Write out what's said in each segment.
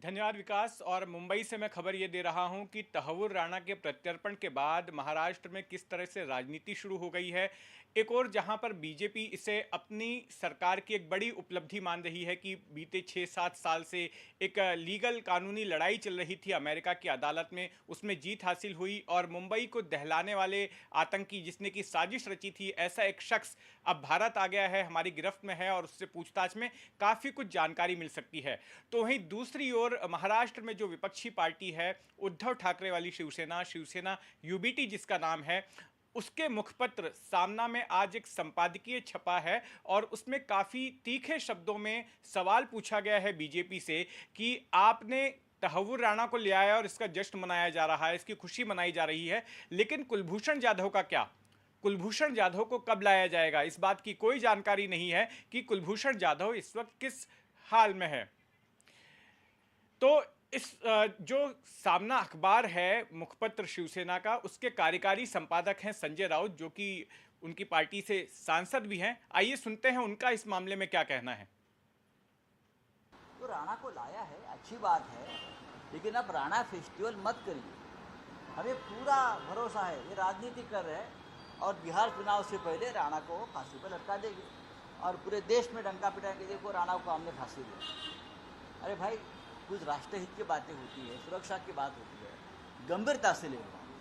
धन्यवाद विकास। और मुंबई से मैं खबर ये दे रहा हूं कि तहव्वुर राणा के प्रत्यर्पण के बाद महाराष्ट्र में किस तरह से राजनीति शुरू हो गई है। एक और जहां पर बीजेपी इसे अपनी सरकार की एक बड़ी उपलब्धि मान रही है कि बीते 6-7 साल से एक लीगल कानूनी लड़ाई चल रही थी अमेरिका की अदालत में, उसमें जीत हासिल हुई और मुंबई को दहलाने वाले आतंकी जिसने की साजिश रची थी, ऐसा एक शख्स अब भारत आ गया है, हमारी गिरफ्त में है और उससे पूछताछ में काफ़ी कुछ जानकारी मिल सकती है। तो वहीं दूसरी ओर महाराष्ट्र में जो विपक्षी पार्टी है, उद्धव ठाकरे वाली शिवसेना, शिवसेना यूबीटी जिसका नाम है, उसके मुखपत्र सामना में आज एक संपादकीय छपा है और उसमें काफ़ी तीखे शब्दों में सवाल पूछा गया है बीजेपी से कि आपने तहव्वुर राणा को ले आया और इसका जश्न मनाया जा रहा है, इसकी खुशी मनाई जा रही है, लेकिन कुलभूषण जाधव का क्या? कुलभूषण जाधव को कब लाया जाएगा? इस बात की कोई जानकारी नहीं है कि कुलभूषण जाधव इस वक्त किस हाल में है। तो इस जो सामना अखबार है मुखपत्र शिवसेना का, उसके कार्यकारी संपादक हैं संजय राउत, जो कि उनकी पार्टी से सांसद भी हैं। आइए सुनते हैं उनका इस मामले में क्या कहना है। तो राणा को लाया है, अच्छी बात है, लेकिन अब राणा फेस्टिवल मत करिए। हमें पूरा भरोसा है ये राजनीति कर रहे हैं और बिहार चुनाव से पहले राणा को फांसी पर लटका देंगे और पूरे देश में डंका पिटाएंगे, देखो राणा को हमने फांसी दी। अरे भाई, कुछ राष्ट्रहित की बातें होती है, सुरक्षा की बात होती है, गंभीरता से लेना।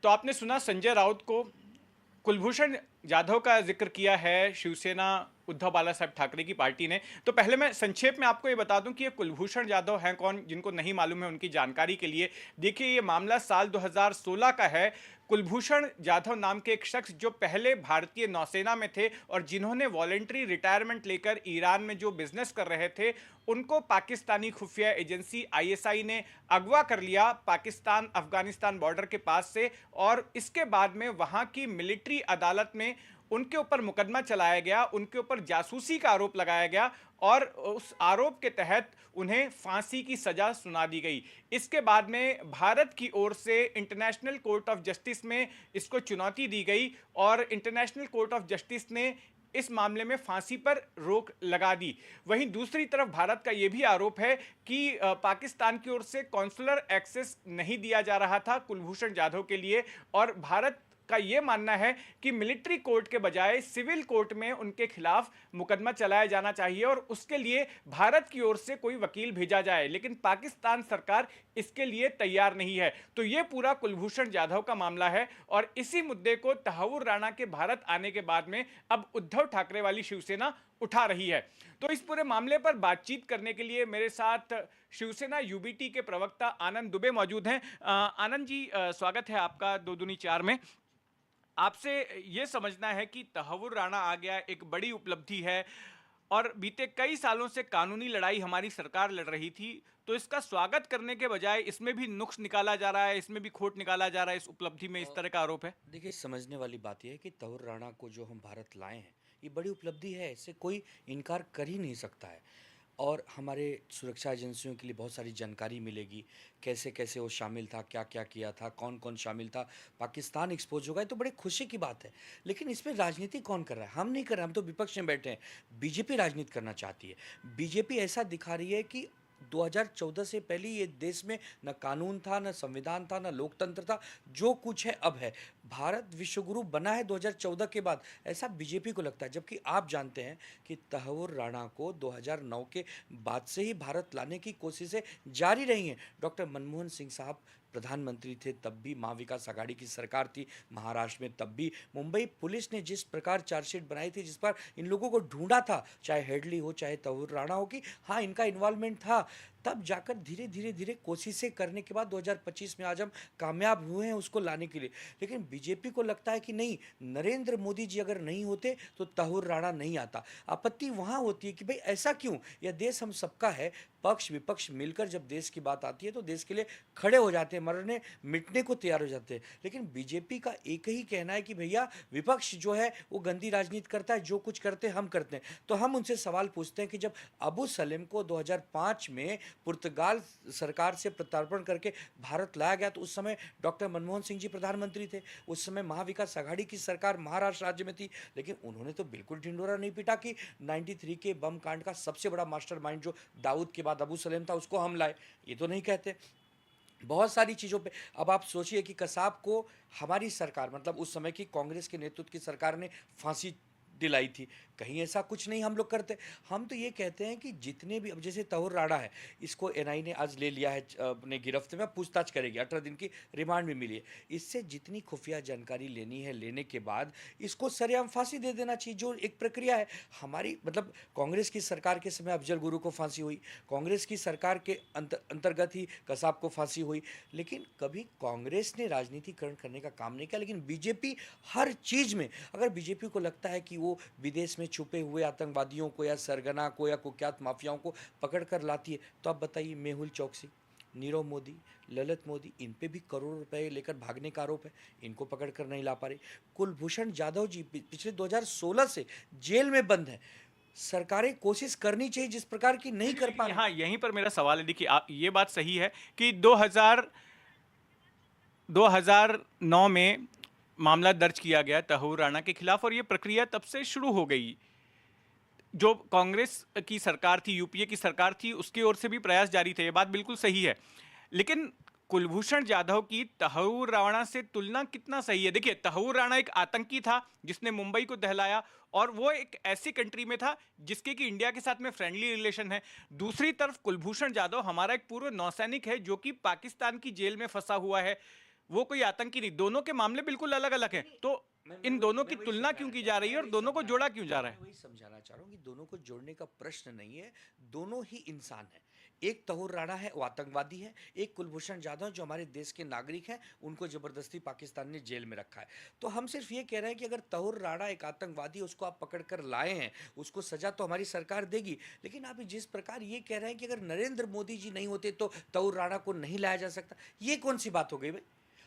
तो आपने सुना संजय राउत को। कुलभूषण जाधव का जिक्र किया है शिवसेना उद्धव बाला साहब ठाकरे की पार्टी ने। तो पहले मैं संक्षेप में आपको ये बता दूं कि ये कुलभूषण जाधव हैं कौन, जिनको नहीं मालूम है उनकी जानकारी के लिए। देखिए, ये मामला साल 2016 का है। कुलभूषण जाधव नाम के एक शख्स जो पहले भारतीय नौसेना में थे और जिन्होंने वॉलेंट्री रिटायरमेंट लेकर ईरान में जो बिजनेस कर रहे थे, उनको पाकिस्तानी खुफिया एजेंसी आईएसआई ने अगवा कर लिया पाकिस्तान अफगानिस्तान बॉर्डर के पास से, और इसके बाद में वहां की मिलिट्री अदालत में उनके ऊपर मुकदमा चलाया गया, उनके ऊपर जासूसी का आरोप लगाया गया और उस आरोप के तहत उन्हें फांसी की सजा सुना दी गई। इसके बाद में भारत की ओर से इंटरनेशनल कोर्ट ऑफ जस्टिस में इसको चुनौती दी गई और इंटरनेशनल कोर्ट ऑफ जस्टिस ने इस मामले में फांसी पर रोक लगा दी। वहीं दूसरी तरफ भारत का यह भी आरोप है कि पाकिस्तान की ओर से कॉन्सुलर एक्सेस नहीं दिया जा रहा था कुलभूषण जाधव के लिए, और भारत का यह मानना है कि मिलिट्री कोर्ट के बजाय सिविल कोर्ट में उनके खिलाफ मुकदमा चलाया जाना चाहिए और उसके लिए भारत की ओर से कोई वकील भेजा जाए, लेकिन पाकिस्तान सरकार इसके लिए तैयार नहीं है। तो यह पूरा कुलभूषण जाधव का मामला है और इसी मुद्दे को तहव्वुर राणा के भारत आने के बाद में अब उद्धव ठाकरे वाली शिवसेना उठा रही है। तो इस पूरे मामले पर बातचीत करने के लिए मेरे साथ शिवसेना यूबीटी के प्रवक्ता आनंद दुबे मौजूद हैं। आनंद जी, स्वागत है आपका दो दूनी चार में। आपसे ये समझना है कि तहव्वुर राणा आ गया, एक बड़ी उपलब्धि है और बीते कई सालों से कानूनी लड़ाई हमारी सरकार लड़ रही थी, तो इसका स्वागत करने के बजाय इसमें भी नुक्स निकाला जा रहा है, इसमें भी खोट निकाला जा रहा है, इस उपलब्धि में इस तरह का आरोप है। देखिए, समझने वाली बात यह है कि तहव्वुर राणा को जो हम भारत लाए हैं, ये बड़ी उपलब्धि है, इससे कोई इनकार कर ही नहीं सकता है। और हमारे सुरक्षा एजेंसियों के लिए बहुत सारी जानकारी मिलेगी, कैसे कैसे वो शामिल था, क्या क्या किया था, कौन कौन शामिल था, पाकिस्तान एक्सपोज होगा, ये तो बड़े खुशी की बात है। लेकिन इसमें राजनीति कौन कर रहा है? हम नहीं कर रहे, हम तो विपक्ष में बैठे हैं। बीजेपी राजनीति करना चाहती है। बीजेपी ऐसा दिखा रही है कि 2014 से पहले ये देश में न कानून था, न संविधान था, न लोकतंत्र था, जो कुछ है अब है। भारत विश्वगुरु बना है 2014 के बाद, ऐसा बीजेपी को लगता है। जबकि आप जानते हैं कि तहव्वुर राणा को 2009 के बाद से ही भारत लाने की कोशिशें जारी रही हैं। डॉक्टर मनमोहन सिंह साहब प्रधानमंत्री थे तब भी, महा विकास आघाड़ी की सरकार थी महाराष्ट्र में तब भी, मुंबई पुलिस ने जिस प्रकार चार्जशीट बनाई थी, जिस पर इन लोगों को ढूंढा था, चाहे हेडली हो चाहे तहव्वुर राणा हो, कि हाँ इनका इन्वॉल्वमेंट था, तब जाकर धीरे धीरे धीरे कोशिशें करने के बाद 2025 में आज हम कामयाब हुए हैं उसको लाने के लिए। लेकिन बीजेपी को लगता है कि नहीं, नरेंद्र मोदी जी अगर नहीं होते तो तहव्वुर राणा नहीं आता। आपत्ति वहाँ होती है कि भाई ऐसा क्यों, यह देश हम सबका है, पक्ष विपक्ष मिलकर जब देश की बात आती है तो देश के लिए खड़े हो जाते हैं, मरने मिटने को तैयार हो जाते हैं। लेकिन बीजेपी का एक ही कहना है कि भैया विपक्ष जो है वो गंदी राजनीति करता है, जो कुछ करते हैं हम करते हैं। तो हम उनसे सवाल पूछते हैं कि जब अबू सलेम को 2005 में पुर्तगाल सरकार से प्रत्यर्पण करके भारत लाया गया, तो उस समय डॉक्टर मनमोहन सिंह जी प्रधानमंत्री थे। उस समय महाविकास आघाड़ी की सरकार महाराष्ट्र राज्य में थी, लेकिन उन्होंने तो बिल्कुल ढिंढोरा नहीं पीटा कि 93 के बम कांड का सबसे बड़ा मास्टरमाइंड जो दाऊद के बाद अबू सलेम था उसको हम लाए, ये तो नहीं कहते। बहुत सारी चीज़ों पे अब आप सोचिए कि कसाब को हमारी सरकार, मतलब उस समय की कांग्रेस के नेतृत्व की सरकार ने फांसी दिलाई थी। कहीं ऐसा कुछ नहीं हम लोग करते। हम तो ये कहते हैं कि जितने भी, अब जैसे तहुर राणा है, इसको एनआई ने आज ले लिया है अपने गिरफ्त में, पूछताछ करेगी, 18 दिन की रिमांड भी मिली है। इससे जितनी खुफिया जानकारी लेनी है, लेने के बाद इसको सरेआम फांसी दे देना चाहिए, जो एक प्रक्रिया है हमारी। मतलब कांग्रेस की सरकार के समय अफजल गुरु को फांसी हुई, कांग्रेस की सरकार के अंतर्गत ही कसाब को फांसी हुई, लेकिन कभी कांग्रेस ने राजनीतिकरण करने का काम नहीं किया। लेकिन बीजेपी हर चीज़ में, अगर बीजेपी को लगता है कि वो विदेश में छुपे हुए आतंकवादियों को या सरगना को या कुख्यात माफियाओं को पकड़ कर लाती है, तो आप बताइए, मेहुल चौकसी, नीरव मोदी, ललित मोदी, इन पे भी करोड़ों रुपए लेकर भागने का आरोप है, इनको पकड़ कर नहीं ला पा रही। कुलभूषण जाधव जी पिछले 2016 से जेल में बंद हैं। सरकारें कोशिश करनी चाहिए जिस प्रकार की नहीं कर पा रही। हाँ, यहीं पर मेरा सवाल है। देखिए, ये बात सही है कि 2009 में मामला दर्ज किया गया तहूर राणा के खिलाफ, और ये प्रक्रिया तब से शुरू हो गई। जो कांग्रेस की सरकार थी, यूपीए की सरकार थी, उसकी ओर से भी प्रयास जारी थे, ये बात बिल्कुल सही है। लेकिन कुलभूषण जाधव की तहूर राणा से तुलना कितना सही है? देखिए, तहूर राणा एक आतंकी था जिसने मुंबई को दहलाया, और वो एक ऐसी कंट्री में था जिसके कि इंडिया के साथ में फ्रेंडली रिलेशन है। दूसरी तरफ कुलभूषण जाधव हमारा एक पूर्व नौसैनिक है जो कि पाकिस्तान की जेल में फंसा हुआ है, वो कोई आतंकी नहीं। दोनों के मामले बिल्कुल अलग अलग हैं, तो इन दोनों की तुलना क्यों की जा रही है और दोनों को जोड़ा क्यों जा रहा है? वही समझाना चाह रहा हूँ कि दोनों को जोड़ने का प्रश्न नहीं है, दोनों ही इंसान हैं। एक तहूर राणा है, वो आतंकवादी है, एक कुलभूषण जाधव जो हमारे देश के नागरिक हैं, उनको जबरदस्ती पाकिस्तान ने जेल में रखा है। तो हम सिर्फ ये कह रहे हैं कि अगर तहूर राणा एक आतंकवादी, उसको आप पकड़ कर लाए हैं, उसको सजा तो हमारी सरकार देगी। लेकिन आप जिस प्रकार ये कह रहे हैं कि अगर नरेंद्र मोदी जी नहीं होते तो तहूर राणा को नहीं लाया जा सकता, ये कौन सी बात हो गई भाई?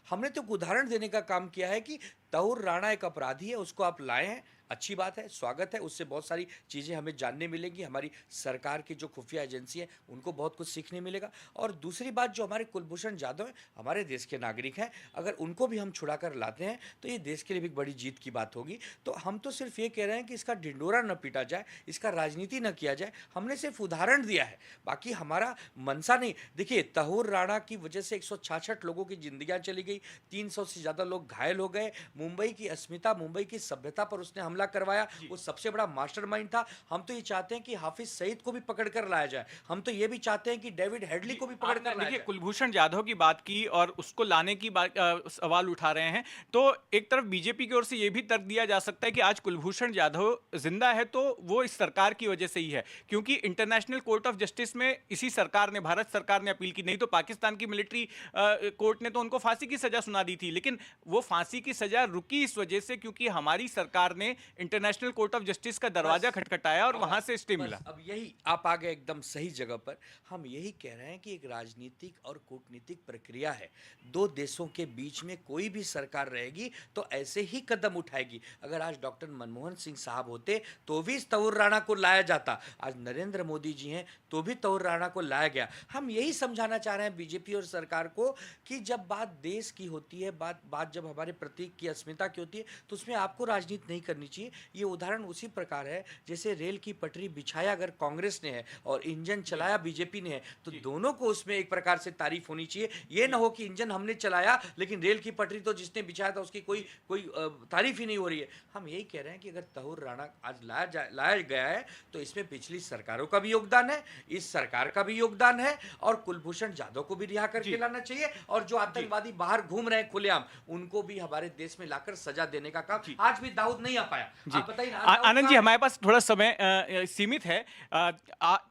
हमने तो एक उदाहरण देने का काम किया है कि तहूर राणा एक अपराधी है, उसको आप लाए हैं, अच्छी बात है, स्वागत है। उससे बहुत सारी चीज़ें हमें जानने मिलेंगी, हमारी सरकार की जो खुफिया एजेंसी है उनको बहुत कुछ सीखने मिलेगा। और दूसरी बात, जो हमारे कुलभूषण जाधव हैं, हमारे देश के नागरिक हैं, अगर उनको भी हम छुड़ा कर लाते हैं तो ये देश के लिए भी एक बड़ी जीत की बात होगी। तो हम तो सिर्फ ये कह रहे हैं कि इसका ढिंडोरा न पीटा जाए, इसका राजनीति न किया जाए। हमने सिर्फ उदाहरण दिया है, बाकी हमारा मनसा नहीं। देखिए, तहूर राणा की वजह से 166 लोगों की जिंदगियां चली गई, 300 से ज़्यादा लोग घायल हो गए। मुंबई की अस्मिता, मुंबई की सभ्यता पर उसने हमला करवाया, वो सबसे बड़ा मास्टरमाइंड था। हम तो ये चाहते हैं कि हाफिज सईद को भी पकड़ कर लाया जाए, हम तो ये भी चाहते हैं कि डेविड हेडली को भी पकड़ कर लाया देखिए, जाए। कुलभूषण जाधव की बात की और उसको लाने की बात सवाल उठा रहे हैं, तो एक तरफ बीजेपी की ओर से ये भी तर्क दिया जा सकता है कि आज कुलभूषण जाधव जिंदा है तो वो इस सरकार की वजह से ही है, क्योंकि इंटरनेशनल कोर्ट ऑफ जस्टिस में इसी सरकार ने, भारत सरकार ने अपील की, नहीं तो पाकिस्तान की मिलिट्री कोर्ट ने तो उनको फांसी की सजा सुना दी थी। लेकिन वो फांसी की सजा रुकी इस वजह से क्योंकि हमारी सरकार ने इंटरनेशनल कोर्ट ऑफ जस्टिस का दरवाजा खटखटाया और वहां से स्टे मिला। अब यही आप आ गए एकदम सही जगह पर। हम यही कह रहे हैं कि एक राजनीतिक और कूटनीतिक प्रक्रिया है, दो देशों के बीच में कोई भी सरकार रहेगी तो ऐसे ही कदम उठाएगी। अगर आज डॉक्टर मनमोहन सिंह साहब होते तो भी तहूर राणा को लाया जाता, आज नरेंद्र मोदी जी हैं तो भी तहूर राणा को लाया गया। हम यही समझाना चाह रहे हैं बीजेपी और सरकार को कि जब बात देश की होती है, बात जब हमारे प्रतीक की अस्मिता की होती है, तो उसमें आपको राजनीति नहीं करनी चाहिए। ये उदाहरण उसी प्रकार है जैसे रेल की पटरी बिछाया अगर कांग्रेस ने है और इंजन चलाया बीजेपी ने है, तो दोनों को उसमें एक प्रकार से तारीफ होनी चाहिए। ये ना हो कि इंजन हमने चलाया लेकिन रेल की पटरी तो जिसने बिछाया था उसकी कोई तारीफ ही नहीं हो रही है। हम यही कह रहे हैं कि अगर तहूर राणा आज लाया गया है तो इसमें पिछली सरकारों का भी योगदान है, इस सरकार का भी योगदान है, और कुलभूषण जाधव को भी रिहा करके लाना चाहिए, और जो आतंकवादी बाहर घूम रहे हैं खुलेआम, उनको भी हमारे देश में लाकर सजा देने का काम। आज भी दाऊद नहीं आ पाया, आप बताइए ना। आनंद जी, हमारे पास थोड़ा समय सीमित है।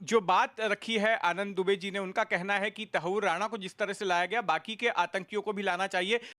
जो बात रखी है आनंद दुबे जी ने, उनका कहना है कि तहूर राणा को जिस तरह से लाया गया बाकी के आतंकियों को भी लाना चाहिए।